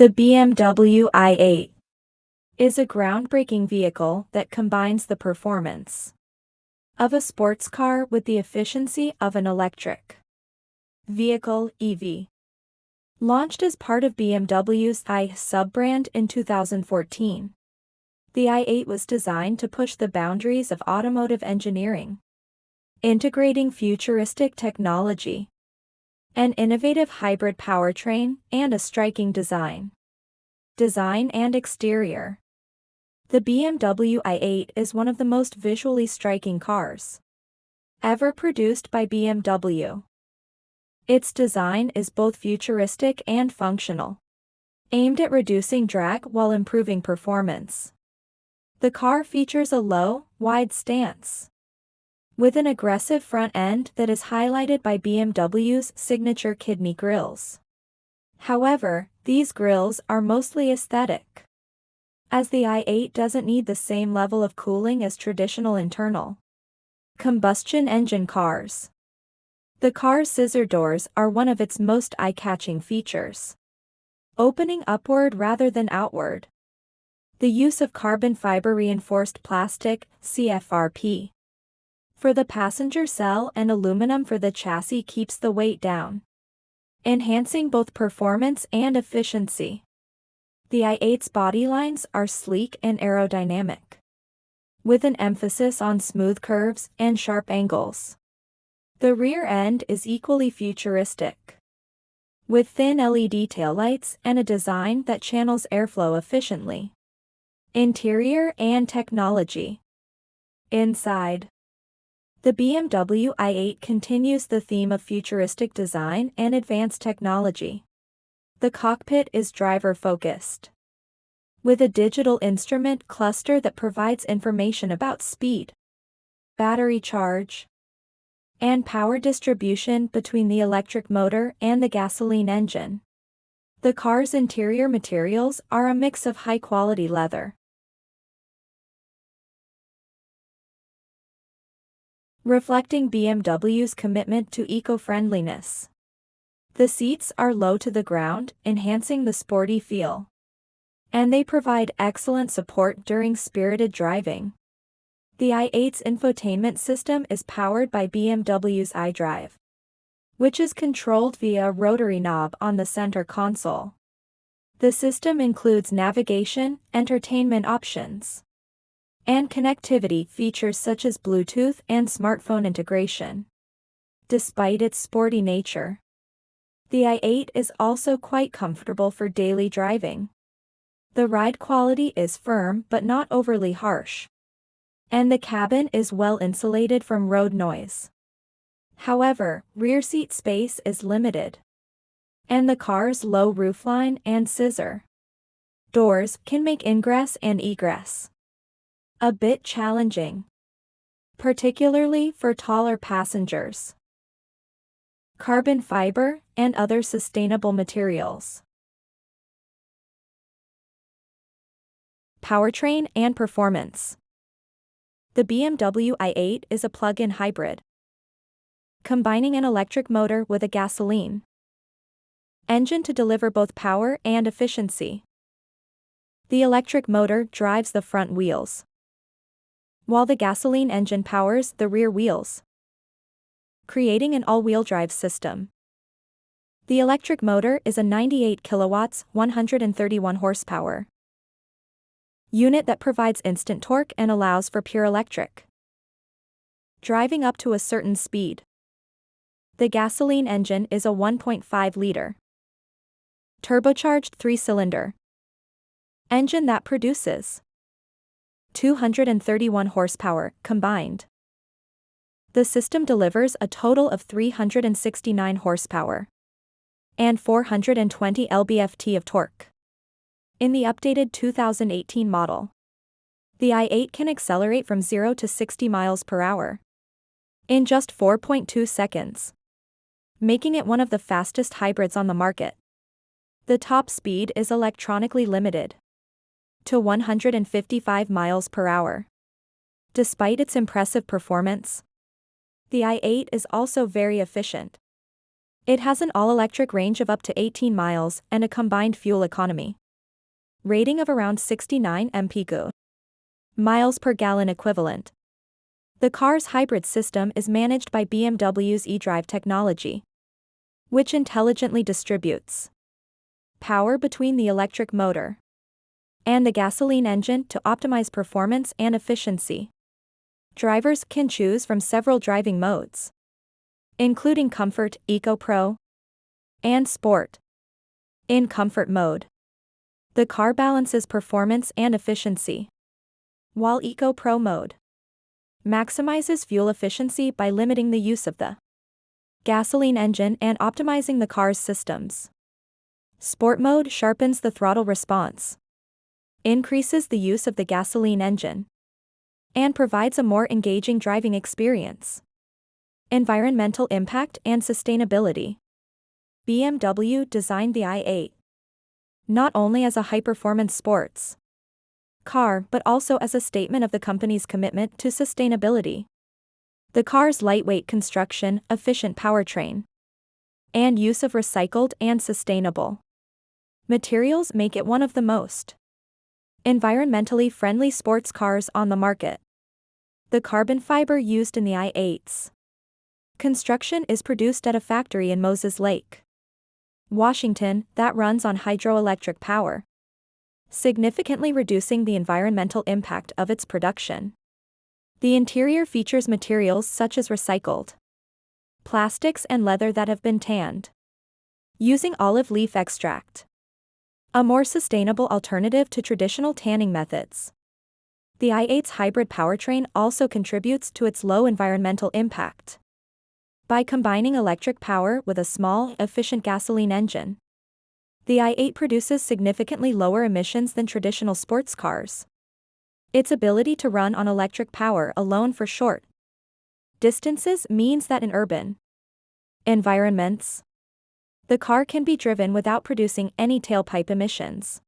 The BMW i8 is a groundbreaking vehicle that combines the performance of a sports car with the efficiency of an electric vehicle (EV). Launched as part of BMW's i sub-brand in 2014, the i8 was designed to push the boundaries of automotive engineering, integrating futuristic technology, an innovative hybrid powertrain, and a striking design and exterior. The BMW i8 is one of the most visually striking cars ever produced by BMW. Its design is both futuristic and functional, aimed at reducing drag while improving performance. The car features a low, wide stance, with an aggressive front end that is highlighted by BMW's signature kidney grills. However, these grills are mostly aesthetic, as the i8 doesn't need the same level of cooling as traditional internal combustion engine cars. The car's scissor doors are one of its most eye-catching features, opening upward rather than outward. The use of carbon fiber reinforced plastic, CFRP, for the passenger cell and aluminum for the chassis keeps the weight down, enhancing both performance and efficiency. The i8's body lines are sleek and aerodynamic, with an emphasis on smooth curves and sharp angles. The rear end is equally futuristic, with thin LED taillights and a design that channels airflow efficiently. Interior and technology. Inside, the BMW i8 continues the theme of futuristic design and advanced technology. The cockpit is driver-focused, with a digital instrument cluster that provides information about speed, battery charge, and power distribution between the electric motor and the gasoline engine. The car's interior materials are a mix of high-quality leather, reflecting BMW's commitment to eco-friendliness. The seats are low to the ground, enhancing the sporty feel, and they provide excellent support during spirited driving. The i8's infotainment system is powered by BMW's iDrive, which is controlled via a rotary knob on the center console. The system includes navigation, entertainment options, and connectivity features such as Bluetooth and smartphone integration. Despite its sporty nature, the i8 is also quite comfortable for daily driving. The ride quality is firm but not overly harsh, and the cabin is well insulated from road noise. However, rear seat space is limited, and the car's low roofline and scissor doors can make ingress and egress a bit challenging, particularly for taller passengers. Carbon fiber and other sustainable materials. Powertrain and performance. The BMW i8 is a plug-in hybrid, combining an electric motor with a gasoline engine to deliver both power and efficiency. The electric motor drives the front wheels, while the gasoline engine powers the rear wheels, creating an all-wheel drive system. The electric motor is a 98 kilowatts, 131 horsepower unit that provides instant torque and allows for pure electric driving up to a certain speed. The gasoline engine is a 1.5-liter turbocharged 3-cylinder engine that produces 231 horsepower combined. The system delivers a total of 369 horsepower and 420 lb-ft of torque. In the updated 2018 model, the i8 can accelerate from 0 to 60 miles per hour in just 4.2 seconds, making it one of the fastest hybrids on the market. The top speed is electronically limited to 155 miles per hour. Despite its impressive performance, the i8 is also very efficient. It has an all-electric range of up to 18 miles and a combined fuel economy rating of around 69 mpg miles per gallon equivalent. The car's hybrid system is managed by BMW's eDrive technology, which intelligently distributes power between the electric motor and the gasoline engine to optimize performance and efficiency. Drivers can choose from several driving modes, including Comfort, Eco Pro, and Sport. In Comfort mode, the car balances performance and efficiency, while Eco Pro mode maximizes fuel efficiency by limiting the use of the gasoline engine and optimizing the car's systems. Sport mode sharpens the throttle response, increases the use of the gasoline engine, and provides a more engaging driving experience. Environmental impact and sustainability. BMW designed the i8 not only as a high-performance sports car but also as a statement of the company's commitment to sustainability. The car's lightweight construction, efficient powertrain, and use of recycled and sustainable materials make it one of the most environmentally friendly sports cars on the market. The carbon fiber used in the i8's construction is produced at a factory in Moses Lake, Washington, that runs on hydroelectric power, significantly reducing the environmental impact of its production. The interior features materials such as recycled plastics and leather that have been tanned using olive leaf extract, a more sustainable alternative to traditional tanning methods. The i8's hybrid powertrain also contributes to its low environmental impact by combining electric power with a small, efficient gasoline engine. The i8 produces significantly lower emissions than traditional sports cars. Its ability to run on electric power alone for short distances means that in urban environments, the car can be driven without producing any tailpipe emissions.